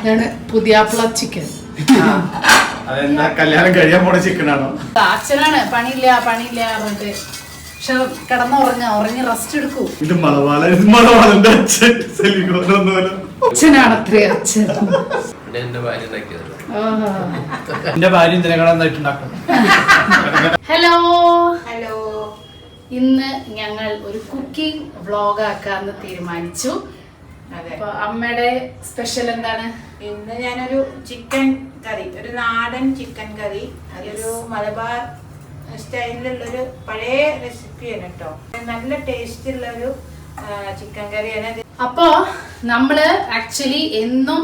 ഇതാണ് പുതിയാപ്പിള ചിക്കൻ. അതെന്താ കല്യാണം കഴിയാൻ പോണ ചിക്കൻ ആണോ? അച്ഛനാണ് പണിയില്ല പറഞ്ഞിട്ട്. പക്ഷെ ഉറങ്ങി റെസ്റ്റ് എടുക്കൂ. ഇത് മണവാളന്റെ അച്ഛനാണ് അത്രേ അച്ഛൻ. എന്റെ ഭാര്യ ഇതിനെക്കാളുണ്ടാക്കും. ഹലോ ഹലോ, ഇന്ന് ഞങ്ങൾ ഒരു കുക്കിംഗ് വ്ളോഗ് ആക്കാന്ന് തീരുമാനിച്ചു. അപ്പൊ അമ്മയുടെ സ്പെഷ്യൽ എന്താണ്? ഇന്ന് ഞാനൊരു ചിക്കൻ കറി, ഒരു നാടൻ ചിക്കൻ കറി, അതൊരു മലബാർ സ്റ്റൈലിലുള്ളൊരു പഴയ റെസിപ്പിയാണ് കേട്ടോ. നല്ല ടേസ്റ്റ് ഉള്ള ഒരു ചിക്കൻ കറിയാണ്. അപ്പോ നമ്മള് ആക്ച്വലി എന്നും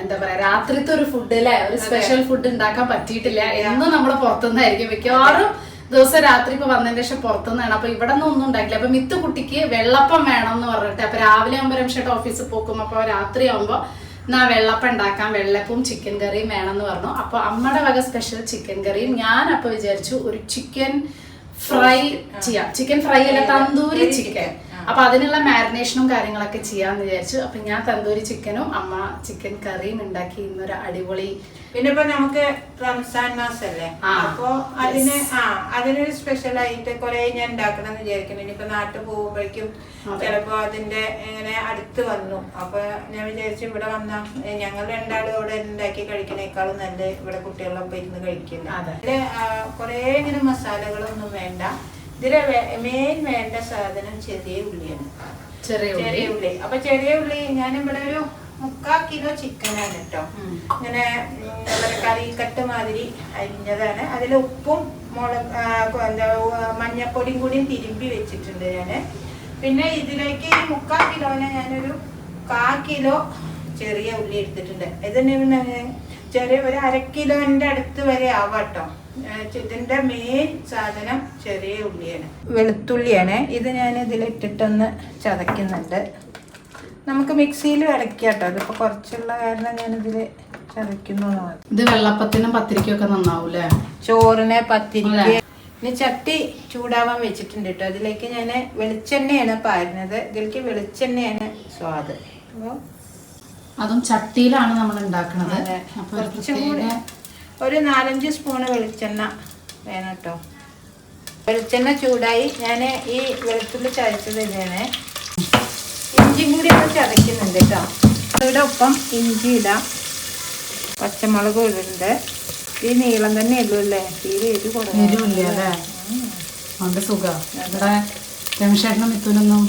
എന്താ പറയാ രാത്രിത്തെ ഒരു ഫുഡ് അല്ലെ, ഒരു സ്പെഷ്യൽ ഫുഡ് ഉണ്ടാക്കാൻ പറ്റിയിട്ടില്ല. എന്നും നമ്മള് പുറത്തുനിന്നായിരിക്കും മിക്കവാറും ദിവസം രാത്രി ഇപ്പൊ വന്നതിന് ശേഷം പുറത്തുനിന്നാണ്. അപ്പൊ ഇവിടെ നിന്ന് ഒന്നും ഉണ്ടാക്കില്ല. അപ്പൊ മിത്തു കുട്ടിക്ക് വെള്ളപ്പം വേണം എന്ന് പറഞ്ഞിട്ട്, അപ്പൊ രാവിലെ ആകുമ്പോ രമേശേട്ടൻ ഓഫീസിൽ പോക്കും. അപ്പൊ രാത്രി ആകുമ്പോ എന്നാ വെള്ളപ്പം ഉണ്ടാക്കാം, വെള്ളപ്പവും ചിക്കൻ കറിയും വേണമെന്ന് പറഞ്ഞു. അപ്പൊ അമ്മയുടെ വക സ്പെഷ്യൽ ചിക്കൻ കറിയും. ഞാൻ അപ്പൊ വിചാരിച്ചു ഒരു ചിക്കൻ ഫ്രൈ ചെയ്യാം. ചിക്കൻ ഫ്രൈ അല്ല, തന്തൂരി ചിക്കൻ. അപ്പൊ അതിനുള്ള മാരിനേഷനും കാര്യങ്ങളൊക്കെ ചെയ്യാന്ന് വിചാരിച്ചു. അപ്പൊ ഞാൻ തന്തൂരി ചിക്കനും അമ്മ ചിക്കൻ കറിയും ഉണ്ടാക്കി. ഇന്നൊരു അടിപൊളി. പിന്നെ ഇപ്പൊ നമുക്ക് റംസാൻ മാസല്ലേ, അപ്പൊ അതിനൊരു സ്പെഷ്യൽ ആയിട്ട് കുറെ ഞാൻ ഉണ്ടാക്കണം എന്ന് വിചാരിക്കുന്നു. ഇനിയിപ്പോ നാട്ടിൽ പോകുമ്പോഴേക്കും ചിലപ്പോ അതിന്റെ ഇങ്ങനെ അടുത്ത് വന്നു. അപ്പൊ ഞാൻ വിചാരിച്ചു ഇവിടെ വന്ന ഞങ്ങൾ രണ്ടാളും ഇവിടെ ഉണ്ടാക്കി കഴിക്കണേക്കാളും നല്ല ഇവിടെ കുട്ടികളൊപ്പം ഇരുന്ന് കഴിക്കില്ല. അതില് കുറെ ഇങ്ങനെ മസാലകളൊന്നും വേണ്ട. ഇതിലെ മെയിൻ വേണ്ട സാധനം ചെറിയ ഉള്ളിയാണ്. ചെറിയ ഉള്ളി. അപ്പൊ ചെറിയ ഉള്ളി ഞാനിവിടെ ഒരു 3/4 കിലോ ചിക്കനാണ് കേട്ടോ. ഇങ്ങനെ കറിക്കട്ട് മാതിരി അരിഞ്ഞതാണ്. അതിൽ ഉപ്പും മഞ്ഞപ്പൊടിയും കൂടി തിരുമ്പി വെച്ചിട്ടുണ്ട് ഞാന്. പിന്നെ ഇതിലേക്ക് ഈ 3/4 കിലോനെ ഞാനൊരു 1/4 കിലോ ചെറിയ ഉള്ളി എടുത്തിട്ടുണ്ട്. ഇതിന് ചെറിയ ഒരു 1/2 കിലോന്റെ അടുത്ത് വരെ ആവാട്ടോ. ഇതിന്റെ മെയിൻ സാധനം ചെറിയ ഉള്ളിയാണ്, വെളുത്തുള്ളിയാണ്. ഇത് ഞാൻ ഇതിലിട്ടിട്ടൊന്ന് ചതയ്ക്കുന്നുണ്ട്. നമുക്ക് മിക്സിയിൽ അടയ്ക്കാട്ടോ. ഇതിപ്പോ കുറച്ചുള്ള കാരണം ഞാനിതില് ചതയ്ക്കുന്നതാണ്. ഇത് വെള്ളപ്പത്തിനും പത്തിരിക്കും ഒക്കെ നന്നാവൂലേ? ചോറിന് പത്തിരിക്ക്. ഇനി ചട്ടി ചൂടാവാൻ വെച്ചിട്ടുണ്ട് കേട്ടോ. അതിലേക്ക് ഞാൻ വെളിച്ചെണ്ണയാണ് പാരുന്നത്. ഇതിലേക്ക് വെളിച്ചെണ്ണയാണ് സ്വാദ്. അതും ചട്ടിയിലാണ് നമ്മൾ ഉണ്ടാക്കുന്നത്. ഒരു 4-5 സ്പൂണ് വെളിച്ചെണ്ണ വേണം കേട്ടോ. വെളിച്ചെണ്ണ ചൂടായി ഞാൻ ഈ വെളുത്തുള്ളി ചതച്ചത് ഇതാണ്. ഇഞ്ചിയും കൂടി ഒന്ന് ചതയ്ക്കുന്നുണ്ട് കേട്ടോ. ഇവിടെ ഒപ്പം ഇഞ്ചി ഇടാം, പച്ചമുളക് ഇടുന്നുണ്ട്. ഈ നീളം തന്നെ ഉള്ളൂല്ലേ, തീരെ എരിവ് കുറവില്ല അല്ലേ? അതുകൊണ്ട് സുഖം. ഇവിടെ രമേശേട്ടനും മിഥുനൊന്നും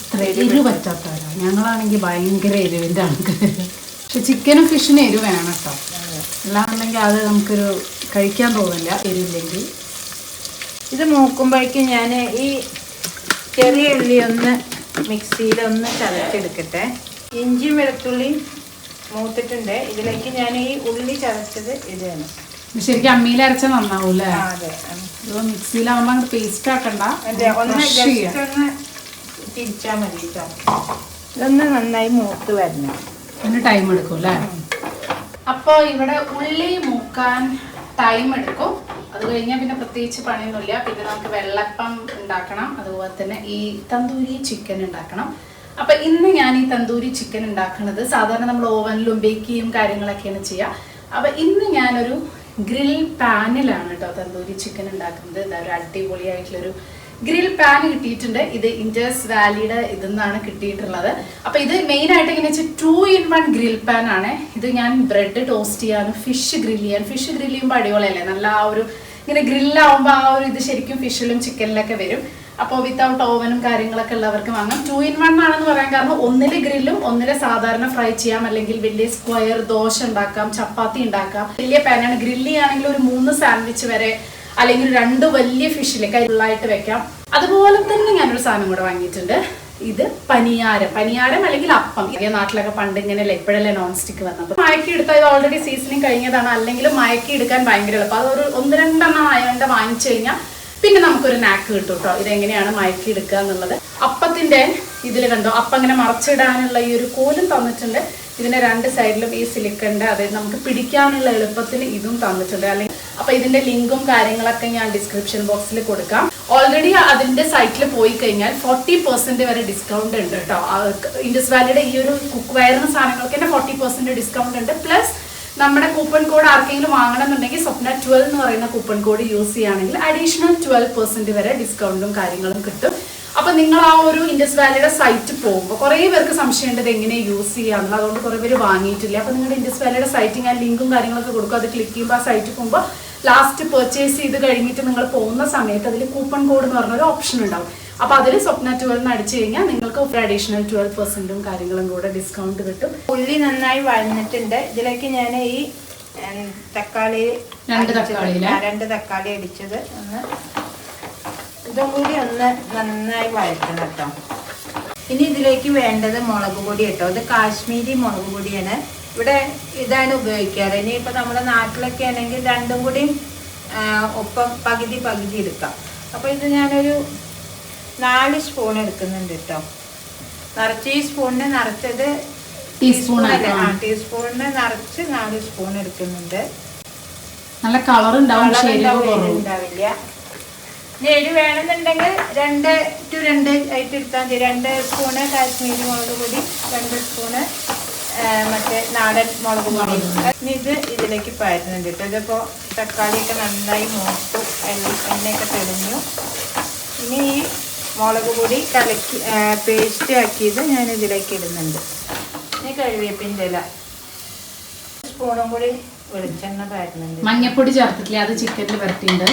ഇത്ര എരിവ് പറ്റാത്തവരാ. ഞങ്ങളാണെങ്കിൽ ഭയങ്കര എരിവിൻ്റെ ആൾക്കാർ. പക്ഷെ ചിക്കനും ഫിഷിനും എരിവ് വേണം കേട്ടോ. അല്ലാന്നുണ്ടെങ്കിൽ അത് നമുക്കൊരു കഴിക്കാൻ തോന്നില്ല എരിവില്ലെങ്കിൽ. ഇത് മൂക്കുമ്പോഴേക്കും ഞാൻ ഈ ചെറിയ ഉള്ളി ഒന്ന് മിക്സിയിലൊന്ന് ചതച്ചെടുക്കട്ടെ. ഇഞ്ചിയും വെളുത്തുള്ളിയും മൂത്തിട്ടുണ്ട്. ഇതിലേക്ക് ഞാൻ ഈ ഉള്ളി ചതച്ചത് ഇതാണ്. ശരിക്കും അമ്മിയിൽ അരച്ച നന്നാവൂല്ലേ? അതെ. ഇത് മിക്സിയിലാവുമ്പോ അങ്ങോട്ട് പേസ്റ്റ് ആക്കണ്ട, ഒന്ന് തിരിച്ചാൽ മതി കേട്ടോ. ഇതൊന്ന് നന്നായി മൂത്ത് വരണം. അതിന് ടൈം എടുക്കും അല്ലേ? അപ്പൊ ഇവിടെ ഉള്ളി മൂക്കാൻ ടൈം എടുക്കും. അത് കഴിഞ്ഞാൽ പിന്നെ പ്രത്യേകിച്ച് പണിയൊന്നുമില്ല. പിന്നെ നമുക്ക് വെള്ളപ്പം ഉണ്ടാക്കണം, അതുപോലെ തന്നെ ഈ തന്തൂരി ചിക്കൻ ഉണ്ടാക്കണം. അപ്പൊ ഇന്ന് ഞാൻ ഈ തന്തൂരി ചിക്കൻ ഉണ്ടാക്കുന്നത് സാധാരണ നമ്മൾ ഓവനിലും ബേക്ക് ചെയ്യും കാര്യങ്ങളൊക്കെയാണ് ചെയ്യുക. അപ്പൊ ഇന്ന് ഞാനൊരു ഗ്രിൽ പാനിലാണ് കേട്ടോ തന്തൂരി ചിക്കൻ ഉണ്ടാക്കുന്നത്. ഇതാ ഒരു അടിപൊളിയായിട്ടുള്ളൊരു ഗ്രിൽ പാൻ കിട്ടിയിട്ടുണ്ട്. ഇത് ഇൻഡസ് വാലിയുടെ ഇതിന്നാണ് കിട്ടിയിട്ടുള്ളത്. അപ്പൊ ഇത് മെയിൻ ആയിട്ട് എങ്ങനെ വെച്ചാൽ 2-in-1 ഗ്രിൽ പാൻ ആണ്. ഇത് ഞാൻ ബ്രെഡ് ടോസ്റ്റ് ചെയ്യാനും ഫിഷ് ഗ്രിൽ ചെയ്യാൻ. ഫിഷ് ഗ്രിൽ ചെയ്യുമ്പോൾ അടിപൊളിയല്ലേ, നല്ല ആ ഒരു ഇങ്ങനെ ഗ്രില്ലാവുമ്പോൾ ആ ഒരു ഇത് ശരിക്കും ഫിഷിലും ചിക്കനിലൊക്കെ വരും. അപ്പോൾ വിത്തൗട്ട് ഓവനും കാര്യങ്ങളൊക്കെ ഉള്ളവർക്ക് വാങ്ങാം. 2-in-1 ആണെന്ന് പറയാൻ കാരണം ഒന്നില് ഗ്രില്ലും ഒന്നില് സാധാരണ ഫ്രൈ ചെയ്യാം, അല്ലെങ്കിൽ വലിയ സ്ക്വയർ ദോശ ഉണ്ടാക്കാം, ചപ്പാത്തി ഉണ്ടാക്കാം. വലിയ പാനാണ്. ഗ്രില്ല് ചെയ്യുകയാണെങ്കിൽ ഒരു 3 സാൻഡ്വിച്ച് വരെ, അല്ലെങ്കിൽ 2 വലിയ ഫിഷില് കൈള്ളായിട്ട് വെക്കാം. അതുപോലെ തന്നെ ഞാനൊരു സാധനം കൂടെ വാങ്ങിയിട്ടുണ്ട്. ഇത് പനിയാരം അല്ലെങ്കിൽ അപ്പം. ഈ നാട്ടിലൊക്കെ പണ്ട് ഇങ്ങനെയല്ലേ, ഇപ്പോഴല്ലേ നോൺ സ്റ്റിക്ക് വന്നത്. മയക്കി എടുത്താൽ ഇത് ഓൾറെഡി സീസണിങ് കഴിഞ്ഞതാണ്, അല്ലെങ്കിൽ മയക്കി എടുക്കാൻ ഭയങ്കര എളുപ്പം. അതൊരു 1-2 എണ്ണം ആയതുകൊണ്ട് വാങ്ങിച്ചു കഴിഞ്ഞാൽ പിന്നെ നമുക്കൊരു നാക്ക് കിട്ടും കേട്ടോ, ഇതെങ്ങനെയാണ് മയക്കി എടുക്കുക എന്നുള്ളത്. അപ്പത്തിന്റെ ഇതിൽ കണ്ടോ അപ്പം അങ്ങനെ മറച്ചിടാനുള്ള ഈ ഒരു കോലും തന്നിട്ടുണ്ട്. ഇതിന്റെ 2 സൈഡിലും ഈ സിലിക്കണ്ട്, അതായത് നമുക്ക് പിടിക്കാനുള്ള എളുപ്പത്തിന് ഇതും തന്നിട്ടുണ്ട്. അല്ലെങ്കിൽ അപ്പൊ ഇതിന്റെ ലിങ്കും കാര്യങ്ങളൊക്കെ ഞാൻ ഡിസ്ക്രിപ്ഷൻ ബോക്സിൽ കൊടുക്കാം. ഓൾറെഡി അതിന്റെ സൈറ്റിൽ പോയി കഴിഞ്ഞാൽ 40% വരെ ഡിസ്കൗണ്ട് ഉണ്ട് കേട്ടോ. ഇൻഡസ് വാലിയുടെ ഈ ഒരു കുക്ക് വെയറിന് സാധനങ്ങൾക്ക് തന്നെ 40% ഡിസ്കൗണ്ട് ഉണ്ട്. പ്ലസ് നമ്മുടെ കൂപ്പൺ കോഡ് ആർക്കെങ്കിലും വാങ്ങണമെന്നുണ്ടെങ്കിൽ സ്വപ്ന 12 എന്ന് പറയുന്ന കൂപ്പൺ കോഡ് യൂസ് ചെയ്യുകയാണെങ്കിൽ അഡീഷണൽ 12% വരെ ഡിസ്കൗണ്ടും കാര്യങ്ങളും കിട്ടും. അപ്പൊ നിങ്ങൾ ആ ഒരു ഇൻഡസ് വാലിയുടെ സൈറ്റ് പോകുമ്പോൾ കുറേ പേർക്ക് സംശയമുണ്ട് ഇത് എങ്ങനെ യൂസ് ചെയ്യാന്നുള്ളത്. അതുകൊണ്ട് കുറേ പേര് വാങ്ങിയിട്ടില്ല. അപ്പൊ നിങ്ങളുടെ ഇൻഡസ് വാലിയുടെ സൈറ്റ് ഞാൻ ലിങ്കും കാര്യങ്ങളൊക്കെ കൊടുക്കും. അത് ക്ലിക്ക് ചെയ്യുമ്പോൾ ആ സൈറ്റിൽ പോകുമ്പോൾ ലാസ്റ്റ് പർച്ചേസ് ചെയ്ത് കഴിഞ്ഞിട്ട് നിങ്ങൾ പോകുന്ന സമയത്ത് അതിൽ കൂപ്പൺ കോഡ് എന്ന് പറഞ്ഞൊരു ഓപ്ഷൻ ഉണ്ടാവും. അപ്പൊ അതിൽ സ്വപ്ന 12 അടിച്ചു കഴിഞ്ഞാൽ നിങ്ങൾക്ക് അഡീഷണൽ 12% കാര്യങ്ങളും കൂടെ ഡിസ്കൗണ്ട് കിട്ടും. ഉള്ളി നന്നായി വഴന്നിട്ടുണ്ട്. ഇതിലേക്ക് ഞാൻ ഈ തക്കാളി 2 തക്കാളി അടിച്ചത് ഇതും കൂടി ഒന്ന് നന്നായി വഴറ്റണം കേട്ടോ. ഇനി ഇതിലേക്ക് വേണ്ടത് മുളക് പൊടി കേട്ടോ. ഇത് കാശ്മീരി മുളക് പൊടിയാണ്. ഇവിടെ ഇതാണ് ഉപയോഗിക്കാറ്. ഇനിയിപ്പോൾ നമ്മുടെ നാട്ടിലൊക്കെ ആണെങ്കിൽ 2ഉം കൂടി ഒപ്പം പകുതി എടുക്കാം. അപ്പോൾ ഇത് ഞാനൊരു 4 സ്പൂൺ എടുക്കുന്നുണ്ട് കേട്ടോ. നിറച്ച് ഈ സ്പൂണിന് നിറച്ചത് ടീസ്പൂണിന് നിറച്ച് 4 സ്പൂൺ എടുക്കുന്നുണ്ട്. നല്ല കളർ ഉണ്ടാവില്ല. എരി വേണമെന്നുണ്ടെങ്കിൽ 2 to 2 ആയിട്ട് എടുത്താൽ മതി. 2 സ്പൂണ് കാശ്മീരി മുളക് പൊടി, 2 സ്പൂണ് മറ്റേ നാടൻ മുളക് പൊടി. ഇനി ഇത് ഇതിലേക്ക് പയറ്റുന്നുണ്ട് കേട്ടോ. ഇതിപ്പോൾ തക്കാളിയൊക്കെ നന്നായി മൂത്തു, എണ്ണയൊക്കെ തെളിഞ്ഞു. ഇനി ഈ മുളക് പൊടി കലക്കി പേസ്റ്റ് ആക്കിയത് ഞാൻ ഇതിലേക്ക് ഇടുന്നുണ്ട്. ഇനി കറിവേപ്പിൻ്റെ ഇല സ്പൂണും കൂടി വെളിച്ചെണ്ണ പയറ്റുന്നുണ്ട്. മഞ്ഞപ്പൊടി ചേർത്തിട്ടില്ല, അത് ചിക്കനിൽ പരത്തിയിട്ടുണ്ട്.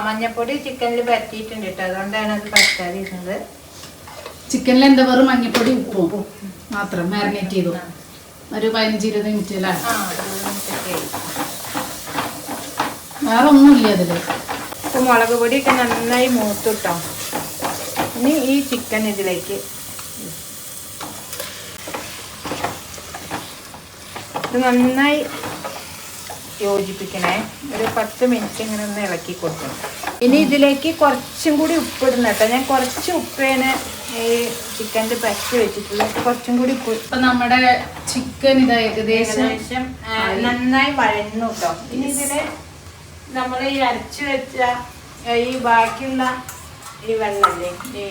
മഞ്ഞപ്പൊടി ചിക്കനിൽ പരത്തിയിട്ടുണ്ട് കേട്ടോ. അതുകൊണ്ടാണ് അത് പരത്താതിരുന്നത്. ചിക്കനിൽ എന്താ വെറും മഞ്ഞപ്പൊടി ഉപ്പും മാത്രം മാരിനേറ്റ് ചെയ്തു ഒരു 15-20 മിനിറ്റ് അല്ലേ? വേറെ ഒന്നുമില്ല അതില്. ഇപ്പൊ മുളക് പൊടിയൊക്കെ നന്നായി മൂത്തിട്ടോ. ഇനി ഈ ചിക്കൻ ഇതിലേക്ക് ഇത് നന്നായി യോജിപ്പിക്കണേ. ഒരു 10 മിനിറ്റ് ഇങ്ങനെ ഒന്ന് ഇളക്കി കൊടുക്കണം. ഇനി ഇതിലേക്ക് കുറച്ചും കൂടി ഉപ്പിടണം കേട്ടോ. ഞാൻ കുറച്ച് ഉപ്പേനെ ഈ ചിക്കൻ്റെ പറ്റി വെച്ചിട്ടുള്ളത്. കുറച്ചും കൂടി ഉപ്പ്. ഇപ്പൊ നമ്മുടെ ചിക്കൻ ഇത് ഏകദേശം നന്നായി വഴന്നു കേട്ടോ. ഇനി ഇതില് നമ്മൾ ഈ അരച്ചു വെച്ച ഈ ബാക്കിയുള്ള ഈ വെള്ളല്ലേ, ഈ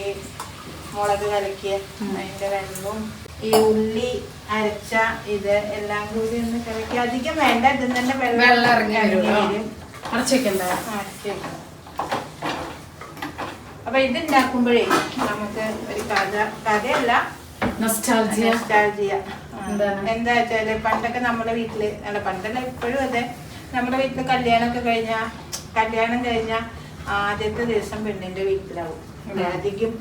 മുളക് കലക്കിയ അതിൻ്റെ വെള്ളവും ഈ ഉള്ളി അരച്ച ഇത് എല്ലാം കൂടി ഒന്ന് കലക്കി. അധികം വേണ്ട, ഇതിൽ തന്നെ വെള്ളം ഇറങ്ങി വരും. അപ്പൊ ഇതുണ്ടാക്കുമ്പോഴേ നമുക്ക് ഒരു കഥയല്ല, നൊസ്റ്റാൾജിയ. എന്താ വെച്ചാല് പണ്ടൊക്കെ നമ്മുടെ വീട്ടില്, അല്ല പണ്ടല്ല ഇപ്പോഴും അതെ, നമ്മുടെ വീട്ടില് കല്യാണം കഴിഞ്ഞ ആദ്യത്തെ ദിവസം പെണ്ണിന്റെ വീട്ടിലാവും അധികം.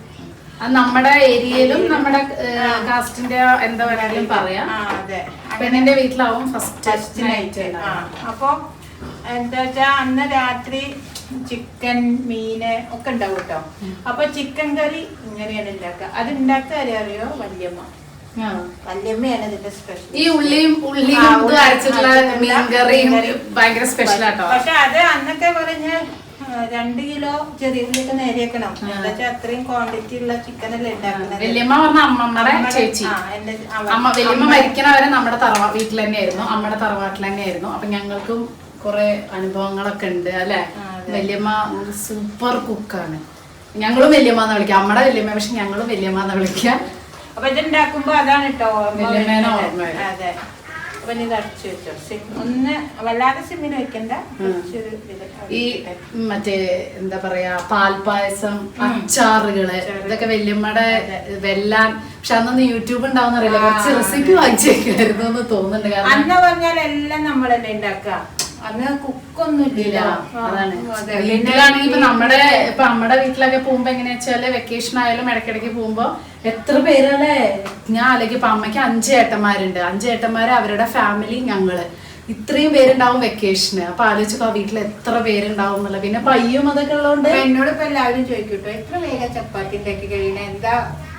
നമ്മുടെ ഏരിയയിലും നമ്മുടെ കാസ്റ്റിന്റെ എന്താ വേണമെങ്കിലും പറയാം. പെണ്ണിന്റെ വീട്ടിലാവും ഫസ്റ്റ് നൈറ്റ്. അപ്പൊ എന്താ വെച്ചാ അന്ന് രാത്രി ചിക്കൻ, മീന് ഒക്കെ ഉണ്ടാവും കേട്ടോ. അപ്പൊ ചിക്കൻ കറി ഇങ്ങനെയാണ് ഉണ്ടാക്കുക. അത് ഉണ്ടാക്കുക അറിയോ? വല്യമ്മയാണ് ഇതിന്റെ സ്പെഷ്യൽ. ഈ ഉള്ളിയും അരച്ചിട്ടുള്ള മീൻ കറിയും ഭയങ്കര സ്പെഷ്യൽ ആട്ടോ. പക്ഷെ അത് അന്നൊക്കെ പറഞ്ഞ 2 കിലോ ചെറിയ ഉള്ളിയൊക്കെ നേരിയേക്കണം. എന്താ വെച്ചാൽ അത്രയും ക്വാണ്ടിറ്റി ഉള്ള ചിക്കൻ അല്ലേ ഉണ്ടാക്കുന്നത്. വല്യമ്മ പറഞ്ഞ അമ്മമ്മയുടെ ചേച്ചി. വല്യമ്മ മരിക്കണവരെ നമ്മുടെ വീട്ടിൽ തന്നെയായിരുന്നു, അമ്മയുടെ തറവാട്ടിൽ തന്നെയായിരുന്നു. അപ്പൊ ഞങ്ങൾക്കും കുറെ അനുഭവങ്ങളൊക്കെ ഉണ്ട് അല്ലെ. വല്യമ്മ സൂപ്പർ കുക്കാണ്. ഞങ്ങളും വല്യമ്മന്ന് വിളിക്കാം, അമ്മയുടെ വല്യമ്മ. പക്ഷെ ഞങ്ങളും വല്യമ്മന്ന് വിളിക്കാം. അപ്പൊ ഇതുണ്ടാക്കുമ്പോ അതാണ് കേട്ടോ വല്യമ്മേനെ ഓർമ്മ. അതെ. അപ്പൊ ഇത് അടച്ചു വെച്ചോ. ഒന്ന് വല്ലാതെ സിമ്മിന് വെക്കണ്ട. ഈ മറ്റേ എന്താ പറയാ പാൽപായസം, അച്ചാറുകള്, ഇതൊക്കെ വല്യമ്മയുടെ വെല്ലാൻ. പക്ഷെ അന്നൊന്നും യൂട്യൂബ് ഉണ്ടാവുന്ന അറിയില്ല. കുറച്ച് റെസിപ്പി വാങ്ങിച്ചേക്കായിരുന്നു എന്ന് തോന്നുന്നുണ്ട്. കാരണം അന്ന് പറഞ്ഞാൽ എല്ലാം നമ്മളല്ലേ ഉണ്ടാക്കുക. അന്ന് കുക്കൊന്നും ഇല്ല. അതാണ്. വീട്ടിലാണെങ്കിൽ ഇപ്പൊ നമ്മുടെ വീട്ടിലൊക്കെ പോകുമ്പോ എങ്ങനെയാ വെച്ചാല് വെക്കേഷൻ ആയാലും ഇടയ്ക്കിടയ്ക്ക് പോകുമ്പോ എത്ര പേരല്ലേ. ഞാൻ അല്ലെങ്കിൽ ഇപ്പൊ അമ്മയ്ക്ക് 5 ഏട്ടന്മാരുണ്ട്. 5 ഏട്ടന്മാര്, അവരുടെ ഫാമിലി, ഞങ്ങള് ഇത്രയും പേരുണ്ടാവും വെക്കേഷന്. അപ്പൊ ആലോചിച്ചപ്പോ ആ വീട്ടിൽ എത്ര പേരുണ്ടാവും എന്നുള്ള. പിന്നെ പയ്യും അതൊക്കെ ഉള്ളതുകൊണ്ട് എന്നോട് ഇപ്പൊ എല്ലാവരും ചോദിക്കൂട്ടോ എത്ര വേഗം ചപ്പാത്തി ഉണ്ടാക്കി കഴിയണേ. എന്താ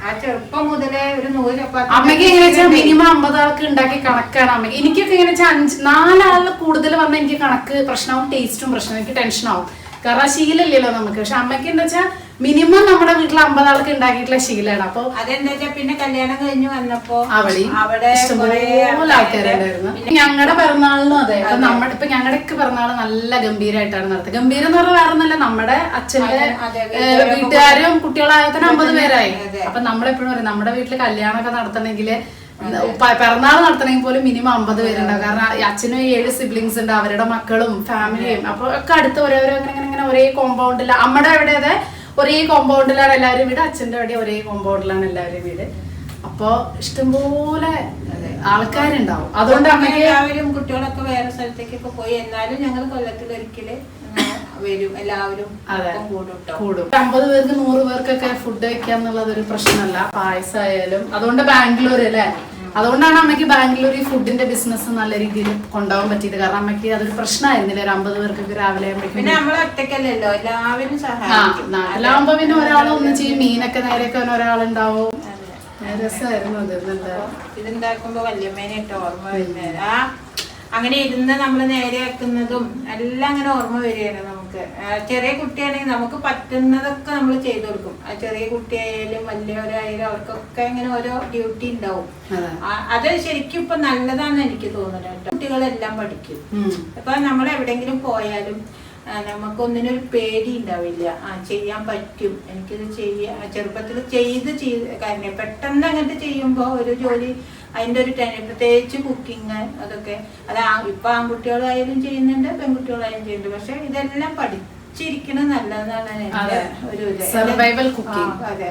ആ ചെറുപ്പം മുതലേ ഒരു 100 ചപ്പാത്തി. അമ്മയ്ക്ക് എങ്ങനെ വെച്ചാൽ മിനിമം 50 ആൾക്ക് ഉണ്ടാക്കി കണക്കാണ് അമ്മയ്ക്ക്. എനിക്കൊക്കെ എങ്ങനെ വെച്ചാൽ 4 ആളിൽ കൂടുതൽ വന്നാൽ എനിക്ക് കണക്ക് പ്രശ്നമാവും, ടേസ്റ്റും പ്രശ്നം, എനിക്ക് ടെൻഷനാവും. കാരണം ശീലമില്ലല്ലോ നമുക്ക്. പക്ഷെ അമ്മയ്ക്ക് എന്താ വെച്ചാൽ മിനിമം നമ്മുടെ വീട്ടിൽ 50 ആൾക്ക് ഉണ്ടാക്കിയിട്ടുള്ള ശീലമാണ്. അപ്പൊ അതെന്താ വെച്ചാ പിന്നെ കല്യാണം കഴിഞ്ഞ് വന്നപ്പോ അവിടെ ഇഷ്ടംപോലെ ആൾക്കാരുണ്ടായിരുന്നു. ഞങ്ങളുടെ പിറന്നാളിനും അതെ. അപ്പൊ നമ്മുടെ ഇപ്പൊ ഞങ്ങളുടെയൊക്കെ പിറന്നാള് നല്ല ഗംഭീരമായിട്ടാണ് നടത്തുക. ഗംഭീരം എന്ന് പറഞ്ഞാൽ വേറെ ഒന്നല്ല, നമ്മുടെ അച്ഛന്റെ വീട്ടുകാരും കുട്ടികളായതിന് 50 പേരായി. അപ്പൊ നമ്മളെപ്പോഴും പറയും നമ്മുടെ വീട്ടില് കല്യാണമൊക്കെ നടത്തണമെങ്കിൽ പിറന്നാൾ നടത്തണമെങ്കിൽ പോലും മിനിമം 50 പേരുണ്ടാവും. കാരണം അച്ഛനും 7 സിബ്ലിങ്സ് ഉണ്ട്, അവരുടെ മക്കളും ഫാമിലിയും. അപ്പൊ ഒക്കെ അടുത്ത് ഓരോരോ അങ്ങനെ ഒരേ കോമ്പൗണ്ടില്ല. അമ്മയുടെ അവിടെ അതെ ഒരേ കോമ്പൗണ്ടിലാണ് എല്ലാവരും വീട്, അച്ഛന്റെ അവിടെ ഒരേ കോമ്പൗണ്ടിലാണ് എല്ലാവരും വീട്. അപ്പൊ ഇഷ്ടംപോലെ ആൾക്കാരുണ്ടാവും. അതുകൊണ്ട് എല്ലാവരും കുട്ടികളൊക്കെ വേറെ സ്ഥലത്തേക്കൊക്കെ പോയി, എന്നാലും ഞങ്ങൾ കൊല്ലത്തിൽ ഒരിക്കല് വരും, എല്ലാവരും കൂടും. 50 പേർക്ക് 100 പേർക്കൊക്കെ ഫുഡ് വെക്കാന്നുള്ളത് ഒരു പ്രശ്നമല്ല. പായസമായാലും അതുകൊണ്ട് ബാംഗ്ലൂർ അല്ലേ, അതുകൊണ്ടാണ് അമ്മയ്ക്ക് ബാംഗ്ലൂർ ഈ ഫുഡിന്റെ ബിസിനസ് നല്ല രീതിയിൽ കൊണ്ടുപോകാൻ പറ്റിയത്. കാരണം അമ്മയ്ക്ക് അതൊരു പ്രശ്നമായിരുന്നില്ല ഒരു 50 പേർക്കൊക്കെ രാവിലെ പിന്നെ നമ്മളെ ഒറ്റക്കല്ലല്ലോ, എല്ലാവരും സഹായിക്കും. നാട്ടിലാവുമ്പോ പിന്നെ ഒരാളൊന്നും ചെയ്യും, മീനൊക്കെ നേരെയൊക്കെ ഒരാളുണ്ടാവും. രസമായിരുന്നു അത്. ഇതുണ്ടാക്കുമ്പോ വല്യമ്മേനായിട്ട് ഓർമ്മ വരുന്നത് അങ്ങനെ ഇരുന്ന് നമ്മൾ നേരെയാക്കുന്നതും എല്ലാം അങ്ങനെ ഓർമ്മ വരികയാണ് നമുക്ക്. ചെറിയ കുട്ടിയാണെങ്കിൽ നമുക്ക് പറ്റുന്നതൊക്കെ നമ്മൾ ചെയ്തു കൊടുക്കും. ചെറിയ കുട്ടിയായാലും വലിയവരായാലും അവർക്കൊക്കെ ഇങ്ങനെ ഓരോ ഡ്യൂട്ടി ഉണ്ടാവും. അത് ശരിക്കും ഇപ്പൊ നല്ലതാണെന്ന് എനിക്ക് തോന്നുന്നത് കേട്ടോ. കുട്ടികളെല്ലാം പഠിക്കും. ഇപ്പൊ നമ്മൾ എവിടെയെങ്കിലും പോയാലും നമുക്കൊന്നിനൊരു പേടി ഉണ്ടാവില്ല. ചെയ്യാൻ പറ്റും, എനിക്കിത് ചെറുപ്പത്തിൽ ചെയ്ത് കാര്യം പെട്ടെന്ന് അങ്ങനത്തെ ചെയ്യുമ്പോ ഒരു ജോലി അതിന്റെ ഒരു പ്രത്യേകിച്ച് കുക്കിങ് അതൊക്കെ ഇപ്പൊ ആൺകുട്ടികളായാലും ചെയ്യുന്നുണ്ട്, പെൺകുട്ടികളായാലും ചെയ്യുന്നുണ്ട്. പക്ഷെ ഇതെല്ലാം പഠിച്ചിരിക്കുന്നത് നല്ലതാണ് ഒരു സർവൈവൽ കുക്കിംഗ്. അതെ,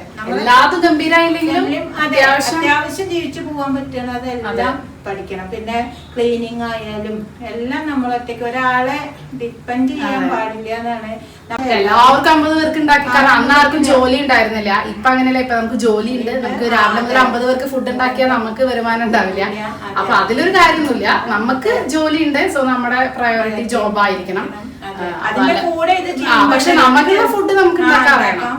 അത്യാവശ്യം ജീവിച്ചു പോകാൻ പറ്റണത് എല്ലാം പഠിക്കണം. പിന്നെ ക്ലീനിങ് ആയാലും എല്ലാം നമ്മൾ ഒറ്റയ്ക്ക് ഒരാളെ ഡിപ്പെൻഡ് ചെയ്യാൻ പാടില്ല എന്നാണ്. എല്ലാവർക്കും 50 പേർക്ക് ഉണ്ടാക്കി. കാരണം അന്ന് ആർക്കും ജോലി ഉണ്ടായിരുന്നില്ല. ഇപ്പൊ അങ്ങനെയല്ല, ഇപ്പൊ നമുക്ക് ജോലി ഉണ്ട്. നമുക്ക് രാവിലെ മുതൽ 50 പേർക്ക് ഫുഡ് ഉണ്ടാക്കിയാൽ നമുക്ക് വരുമാനം ഉണ്ടാവില്ല. അപ്പൊ അതിലൊരു കാര്യമൊന്നുമില്ല, നമുക്ക് ജോലി ഉണ്ട്. സോ നമ്മുടെ പ്രയോറിറ്റി ജോബ് ആയിരിക്കണം. പക്ഷെ നമുക്കുള്ള ഫുഡ് നമുക്ക് ഉണ്ടാക്കാൻ അറിയണം.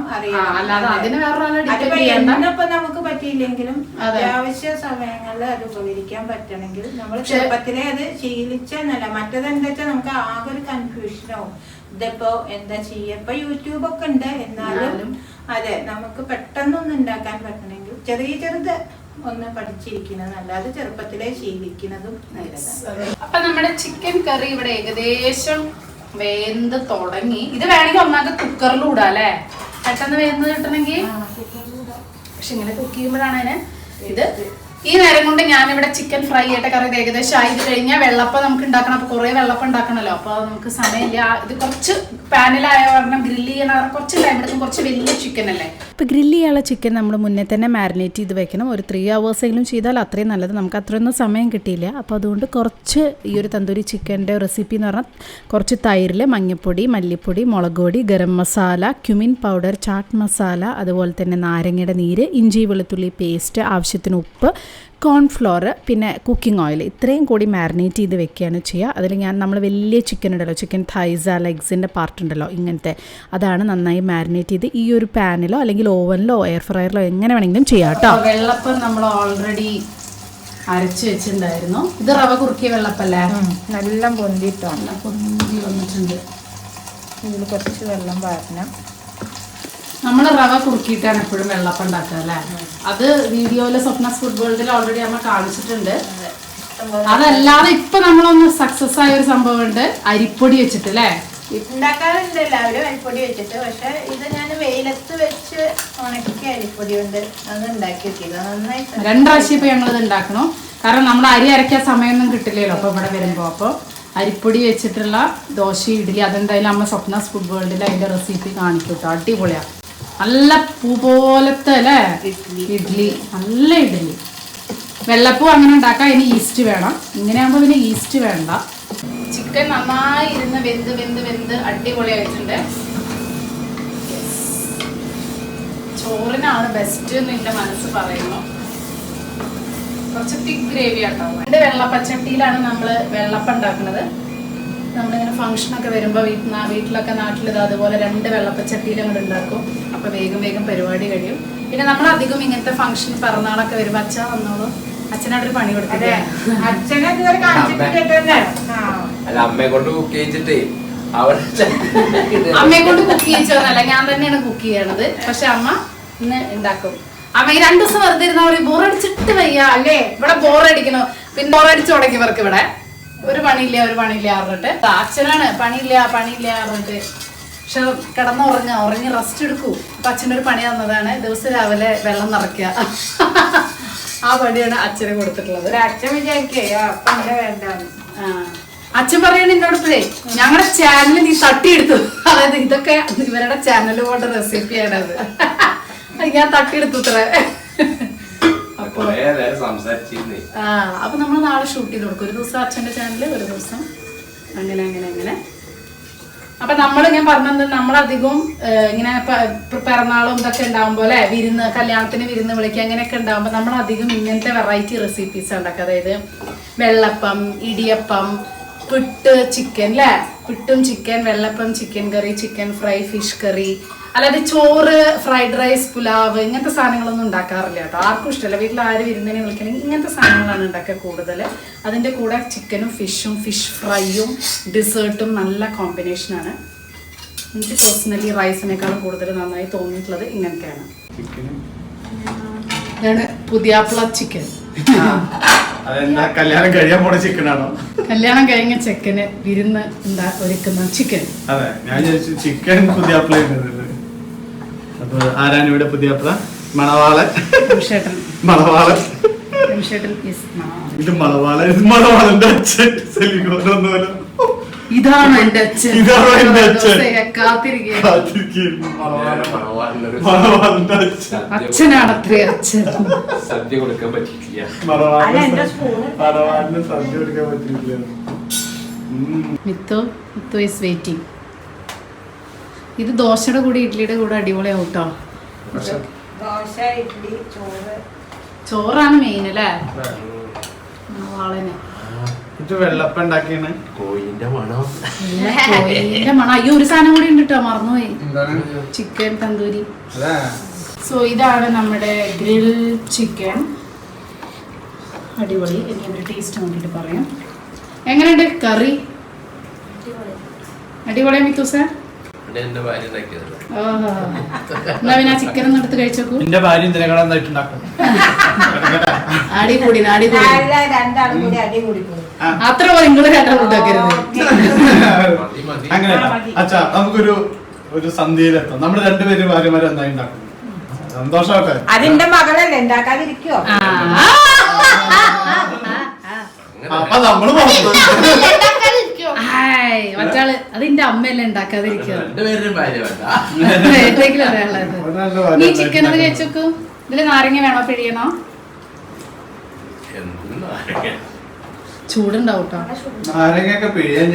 അല്ലാതെ അതിന് വേറൊരാളെ ഡിപ്പെൻഡ് ചെയ്യണ്ട. നമുക്ക് പറ്റിയില്ലെങ്കിലും അത്യാവശ്യ സമയങ്ങളിൽ അത് ഉപകരിക്കാൻ പറ്റണമെങ്കിൽ നമ്മൾ ചെറുപ്പത്തിലെ അത് ശീലിച്ചെന്നല്ല. മറ്റേതെന്താ വെച്ചാൽ നമുക്ക് ആകെ ഒരു കൺഫ്യൂഷനാവും. ഇതിപ്പോ എന്താ ചെയ്യുക? ഇപ്പൊ യൂട്യൂബ് ഒക്കെ ഉണ്ട്, എന്നാലും അതെ നമുക്ക് പെട്ടെന്നൊന്നും ഉണ്ടാക്കാൻ പറ്റണമെങ്കിൽ ചെറുത് ഒന്ന് പഠിച്ചിരിക്കുന്നത് നല്ലത്, ചെറുപ്പത്തിലെ ശീലിക്കുന്നതും നല്ലതാണ്. അപ്പൊ നമ്മുടെ ചിക്കൻ കറി ഇവിടെ ഏകദേശം വെന്ത് തുടങ്ങി. ഇത് വേണമെങ്കിൽ ഒന്നാമത് കുക്കറിലൂടാ അല്ലേ, പെട്ടെന്ന് വെന്ത് കിട്ടണമെങ്കിൽ. പക്ഷെ ഇങ്ങനെ കുക്ക് ചെയ്യുമ്പോഴാണ് അതിന് ഇത്. ഈ നേരം കൊണ്ട് ഞാനിവിടെ ചിക്കൻ ഫ്രൈ ആയിട്ട് കറി ഏകദേശം ആയത് കഴിഞ്ഞാൽ വെള്ളപ്പം നമുക്ക് ഉണ്ടാക്കണം. അപ്പൊ കുറെ വെള്ളപ്പം ഉണ്ടാക്കണല്ലോ, അപ്പൊ നമുക്ക് സമയമില്ല. ഇത് കുറച്ച് പാനിലായ കാരണം ഗ്രില്ല് ചെയ്യണ കുറച്ച് ടൈം എടുക്കും. കുറച്ച് വലിയ ചിക്കൻ അല്ലേ. ഇപ്പോൾ ഗ്രില്ല് ചെയ്യാനുള്ള ചിക്കൻ നമ്മൾ മുന്നേ തന്നെ മാരിനേറ്റ് ചെയ്ത് വെക്കണം. ഒരു 3 hours ചെയ്താൽ അത്രയും നല്ലത്. നമുക്ക് അത്രയൊന്നും സമയം കിട്ടിയില്ല. അപ്പോൾ അതുകൊണ്ട് കുറച്ച് ഈ ഒരു തന്തൂരി ചിക്കൻ്റെ റെസിപ്പി എന്ന് പറഞ്ഞാൽ കുറച്ച് തൈരിൽ മഞ്ഞൾപ്പൊടി, മല്ലിപ്പൊടി, മുളക് പൊടി, ഗരം മസാല, ക്യുമിൻ പൗഡർ, ചാട്ട് മസാല, അതുപോലെ തന്നെ നാരങ്ങയുടെ നീര്, ഇഞ്ചി വെളുത്തുള്ളി പേസ്റ്റ്, ആവശ്യത്തിന് ഉപ്പ്, കോൺഫ്ലോർ, പിന്നെ കുക്കിംഗ് ഓയിൽ, ഇത്രയും കൂടി മാരിനേറ്റ് ചെയ്ത് വെക്കുകയാണ് ചെയ്യുക. അതിൽ നമ്മൾ വലിയ ചിക്കൻ ഉണ്ടല്ലോ, ചിക്കൻ തൈസ് ലെഗ്സിൻ്റെ പാർട്ട് ഉണ്ടല്ലോ, ഇങ്ങനത്തെ അതാണ് നന്നായി മാരിനേറ്റ് ചെയ്ത് ഈ ഒരു പാനിലോ അല്ലെങ്കിൽ ഓവനിലോ എയർ ഫ്രയറിലോ എങ്ങനെ വേണമെങ്കിലും ചെയ്യാം കേട്ടോ. വെള്ളപ്പം നമ്മൾ ഓൾറെഡി അരച്ച് വെച്ചിട്ടുണ്ടായിരുന്നു. ഇത് റവ കുറുക്കിയ വെള്ളപ്പല്ലേ, നല്ല പൊന്തി വന്നിട്ടുണ്ട്. ഇതിൽ കുറച്ച് വെള്ളം പാരണം. നമ്മൾ റവ കുറുക്കിയിട്ടാണ് എപ്പോഴും വെള്ളപ്പം ഉണ്ടാക്കുക അല്ലേ. അത് വീഡിയോയില് സ്വപ്നസ് ഫുഡ് വേൾഡിൽ ഓൾറെഡി നമ്മൾ കാണിച്ചിട്ടുണ്ട്. അതല്ലാതെ ഇപ്പൊ നമ്മളൊന്ന് സക്സസ് ആയ ഒരു സംഭവം ഉണ്ട്, അരിപ്പൊടി വെച്ചിട്ട് അല്ലേ. ഉണ്ടാക്കാറുണ്ട് എല്ലാവരും അരിപ്പൊടി വെച്ചിട്ട്. പക്ഷെ ഇത് ഞാൻ വെയിലത്ത് വെച്ച് ഉണക്കി അരിപ്പൊടി കൊണ്ട് അത് ഉണ്ടാക്കി വെക്കിയത് നന്നായി. 2 പ്രാവശ്യം ഇപ്പൊ ഞങ്ങളിത് ഉണ്ടാക്കണം. കാരണം നമ്മൾ അരി അരയ്ക്കാൻ സമയമൊന്നും കിട്ടില്ലല്ലോ അപ്പൊ ഇവിടെ വരുമ്പോ. അപ്പോൾ അരിപ്പൊടി വെച്ചിട്ടുള്ള ദോശ, ഇഡ്ഡലി, അതെന്തായാലും അമ്മ സ്വപ്നസ് ഫുഡ് വേൾഡിൽ അതിന്റെ റെസിപ്പി കാണിക്കും കേട്ടോ. അടിപൊളിയാ, നല്ല പൂ പോലത്തെ അല്ലേ ഇഡ്ഡലി, നല്ല ഇഡ്ഡലി. വെള്ളപ്പൂ അങ്ങനെ ഉണ്ടാക്കാം. ഇനി ഈസ്റ്റ് വേണം. ഇങ്ങനെയാകുമ്പോൾ പിന്നെ ഈസ്റ്റ് വേണ്ട. ചിക്കൻ നന്നായി ഇരുന്ന് വെന്ത് അടിപൊളിയായിട്ടുണ്ട്. ചോറിനാണ് ബെസ്റ്റ് എന്ന് എൻ്റെ മനസ്സ് പറയുന്നു. കുറച്ച് തിക്ക് ഗ്രേവി ആട്ടോ. 2 വെള്ളപ്പച്ചട്ടിയിലാണ് നമ്മൾ വെള്ളപ്പം ഉണ്ടാക്കുന്നത്. നമ്മളിങ്ങനെ ഫംഗ്ഷനൊക്കെ വരുമ്പോൾ വീട്ടിലൊക്കെ നാട്ടിലിത് അതുപോലെ 2 വെള്ളപ്പച്ചട്ടിയിൽ അങ്ങോട്ട് ഉണ്ടാക്കും. അപ്പോൾ വേഗം പരിപാടി കഴിയും. പിന്നെ നമ്മൾ അധികം ഇങ്ങനത്തെ ഫംഗ്ഷൻ പിറന്നാളൊക്കെ വരുമ്പോൾ അച്ഛൻ വന്നോളൂ, അച്ഛനായിട്ടൊരു പണി കൊടുത്തില്ലേ. അല്ല, അമ്മയെ കൊണ്ട് കുക്ക് ചെയ്തിട്ട് അമ്മയെ കൊണ്ട് കുക്ക് ചെയ്യിച്ചോന്നല്ല, ഞാൻ തന്നെയാണ് കുക്ക് ചെയ്യണത്. പക്ഷെ അമ്മ ഇന്ന് ഉണ്ടാക്കും. അമ്മ ഈ 2 ദിവസം വെറുതെ ഇരുന്ന പറയും ബോറടിച്ചിട്ട് വയ്യ അല്ലേ, ഇവിടെ ബോറടിക്കണോ, പിന്നെ ബോറടിച്ച് തുടങ്ങിയവർക്ക് ഇവിടെ ഒരു പണിയില്ല പറഞ്ഞിട്ട് അച്ഛനാണ് പണിയില്ല പറഞ്ഞിട്ട്. പക്ഷെ ഉറങ്ങി റെസ്റ്റ് എടുക്കൂ. അപ്പൊ അച്ഛനൊരു പണി തന്നതാണ്, ദിവസം രാവിലെ വെള്ളം നിറയ്ക്കുക. ആ പണിയാണ് അച്ഛന് കൊടുത്തിട്ടുള്ളത്. അച്ഛൻ വിചാരിക്കേ വേണ്ട. അച്ഛൻ പറയണ എന്നോടപ്പോഴേ ഞങ്ങളുടെ ചാനൽ നീ തട്ടിയെടുത്തു, അതായത് ഇതൊക്കെ ഇവരുടെ ചാനൽ കൊണ്ട് റെസിപ്പിയാണത്. ഞാൻ തട്ടിയെടുത്തു ഇത്ര. അപ്പൊ നമ്മൾ നാളെ ഷൂട്ട് ചെയ്ത് കൊടുക്കും. ഒരു ദിവസം അച്ഛന്റെ ചാനല്, ഒരു ദിവസം അങ്ങനെ. അപ്പൊ ഞാൻ പറഞ്ഞത് നമ്മളധികം ഇങ്ങനെ പിറന്നാളും ഇതൊക്കെ ഉണ്ടാകുമ്പോ അല്ലെ, കല്യാണത്തിന് വിരുന്ന് വിളിക്കുക അങ്ങനെയൊക്കെ ഉണ്ടാകുമ്പോ നമ്മളധികം ഇങ്ങനത്തെ വെറൈറ്റി റെസിപ്പീസ് ഉണ്ടാക്കുക. അതായത് വെള്ളപ്പം, ഇടിയപ്പം, പുട്ട് ചിക്കൻ അല്ലേ, പുട്ടും ചിക്കൻ, വെള്ളപ്പം ചിക്കൻ കറി, ചിക്കൻ ഫ്രൈ, ഫിഷ് കറി, അല്ലാതെ ചോറ്, ഫ്രൈഡ് റൈസ്, പുലാവ് ഇങ്ങനത്തെ സാധനങ്ങളൊന്നും ഉണ്ടാക്കാറില്ല കേട്ടോ. ആർക്കും ഇഷ്ടമല്ല. വീട്ടിൽ ആര് വിരുന്നിനെ വിളിക്കണമെങ്കിൽ ഇങ്ങനത്തെ സാധനങ്ങളാണ് ഉണ്ടാക്കുക കൂടുതൽ. അതിൻ്റെ കൂടെ ചിക്കനും ഫിഷും, ഫിഷ് ഫ്രൈയും ഡെസേർട്ടും നല്ല കോമ്പിനേഷനാണ്. എനിക്ക് പേഴ്സണലി റൈസിനേക്കാളും കൂടുതൽ നന്നായി തോന്നിയിട്ടുള്ളത് ഇങ്ങനത്തെയാണ്. ഇതാണ് പുതിയാപ്പിള ചിക്കൻ. കല്യാണം കഴിയാൻ പോണ ചിക്കനാണോ? കല്യാണം കഴിഞ്ഞ ചെക്കന് വിരുന്ന് ഒരുക്കുന്ന ചിക്കൻ. അതെ, ഞാൻ ചോദിച്ചു ചിക്കൻ പുതിയാപ്പിള. അപ്പൊ ആരാണ് ഇവിടെ പുതിയാപ്പിള? മണവാളൻ. ഇത് മണവാളന്റെ അച്ഛൻ. ഇതാണ് എന്റെ അച്ഛൻ. അച്ഛനാണ് അത്രേ അച്ഛൻ. സദ്യ കൊടുക്കാൻ പറ്റില്ല. സദ്യ കൊടുക്കാൻ പറ്റില്ല. Mithu is waiting. ഇത് ദോശയുടെ കൂടെ ഇഡ്ലിയുടെ കൂടെ അടിപൊളിയാവും കേട്ടോ. ദോശ, ഇഡ്ഡലി, ചോറാണ് മെയിൻ അല്ലേ. വാളന് വെള്ളപ്പം ഉണ്ടാക്കിയാണ്. കോഴിന്റെ മണം. അയ്യോ, ഒരു സാധനം കൂടി ഉണ്ട് കേട്ടോ, മറന്നുപോയി. ചിക്കൻ തന്തൂരി. സോ ഇതാണ് നമ്മുടെ ഗ്രിൽ ചിക്കൻ. അടിപൊളി. ഇനി ഒരു ടേസ്റ്റ് നോക്കിയിട്ട് പറയാം. എങ്ങനെയുണ്ട് കറി? അടിപൊളിയാ മിത്തു സാർ. എന്റെ ഭാര്യ ഉണ്ടാക്കിയതല്ലേ. എന്നാ പിന്നെ ചിക്കൻ ഒന്ന് എടുത്ത് കഴിച്ചോക്കൂ. എന്റെ ഭാര്യ ഇതിനെക്കാളുണ്ടാക്കും. അടിപൊളി. രണ്ടാളും കൂടി അടിപൊളി. അത്ര നിങ്ങൾ രണ്ടാളും ഉണ്ടാക്കരുത്. അങ്ങനെ അച്ഛാ, നമുക്കൊരു സന്ധ്യയിലെത്താം. നമ്മുടെ രണ്ടുപേരും ഭാര്യമാരെ എന്തായി ഉണ്ടാക്കും. സന്തോഷമാട്ടെ. അതിന്റെ മകളല്ലേ, ഉണ്ടാക്കാതിരിക്കോ? അപ്പൊ നമ്മള് മറ്റാള് അതിന്റെ അമ്മയല്ലേ ഉണ്ടാക്കാതിരിക്കുക. നീ ചിക്കൻ ഒന്ന് കഴിച്ചോക്കൂ. ഇതില് നാരങ്ങ വേണോ, പിഴിയണോ? ചൂടുണ്ടാവും കേട്ടോ. നാരങ്ങയൊക്കെ പിഴിയാൻ.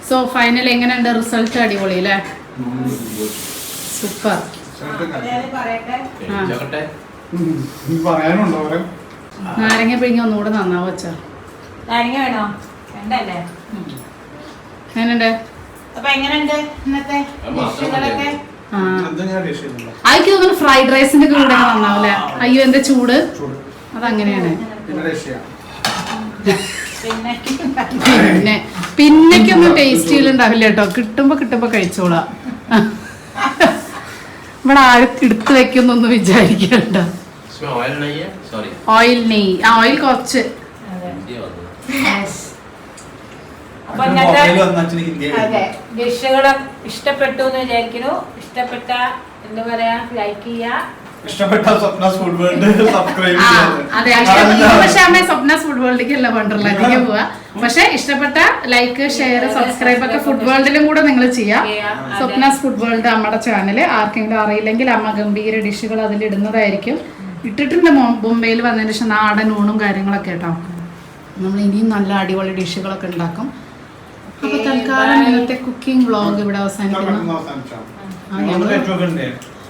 സോ ഫൈനൽ എങ്ങനെയുണ്ട് റിസൾട്ട്? അടിപൊളി അല്ലേ, സൂപ്പർ. പറയാനുണ്ടോ? നാരങ്ങ പിഴിഞ്ഞ ഒന്നുകൂടെ നന്നാവും അച്ഛാ. നാരങ്ങ വേണോ? വേണ്ടല്ലേ. എങ്ങനെയുണ്ട്? അപ്പൊ എങ്ങനെയുണ്ട് ഇന്നത്തെ ഡിഷുകളൊക്കെ? അതൊക്കെ തോന്നുന്നു ഫ്രൈഡ് റൈസിന്റെ കൂടെ നന്നാവൂലേ. അയ്യോ എന്താ ചൂട്. അതങ്ങനെയാണ്. പിന്നൊന്നും ടേസ്റ്റിലുണ്ടാവില്ല കേട്ടോ. കിട്ടുമ്പോ കഴിച്ചോളാം. ഇവിടെ ആരും എടുത്തു വെക്കുന്നൊന്നും വിചാരിക്കണ്ട. ഓയിൽ നെയ്യ്, ഓയിൽ കുറച്ച്. അതെ, ഡിഷുകള് ഇഷ്ടപ്പെട്ടു എന്ന് വിചാരിക്കുന്നു. ഇഷ്ടപ്പെട്ട എന്താ പറയാ, ലൈക്ക് ചെയ്യാ. ഇഷ്ടപ്പെട്ട സ്വപ്നാസ് ഫുഡ് വേൾഡ് സബ്സ്ക്രൈബ് അതെ, പക്ഷെ അമ്മ സ്വപ്നാസ് ഫുഡ് വേൾഡിലേക്ക് അല്ല വണ്ടർലാൻഡിലേക്ക് പോവാ. പക്ഷെ ഇഷ്ടപ്പെട്ട ലൈക്ക്, ഷെയർ, സബ്സ്ക്രൈബ് ഒക്കെ ഫുഡ് വേൾഡിലും കൂടെ നിങ്ങൾ ചെയ്യാം. സ്വപ്നാസ് ഫുഡ് വേൾഡ് നമ്മുടെ ചാനല്. ആർക്കെങ്കിലും അറിയില്ലെങ്കിൽ അമ്മ ഗംഭീര ഡിഷുകൾ അതിൽ ഇടുന്നതായിരിക്കും. ഇട്ടിട്ടുണ്ട് മുംബൈയിൽ വന്നതിന് ശേഷം നാടൻ ഊണും കാര്യങ്ങളൊക്കെ കേട്ടോ. നമ്മൾ ഇനിയും നല്ല അടിപൊളി ഡിഷുകളൊക്കെ ഉണ്ടാക്കും. അപ്പൊ തൽക്കാലം ഇന്നത്തെ കുക്കിംഗ് വ്ളോഗ് ഇവിടെ അവസാനിക്കുന്നു.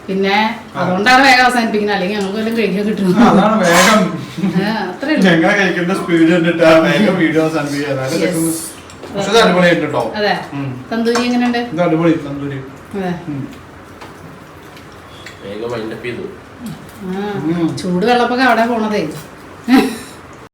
പിന്നെ അതുകൊണ്ടാണ് വേഗം അവസാനിപ്പിക്കുന്നത്. അല്ലെങ്കിൽ ഞങ്ങൾക്ക് വല്ലതും കഴിക്കാൻ കിട്ടും. അതെ, തന്തൂരി എങ്ങനെയുണ്ട്? അതെ, ചൂട് വെള്ളപ്പൊക്കെ അവിടെ പോണതേ.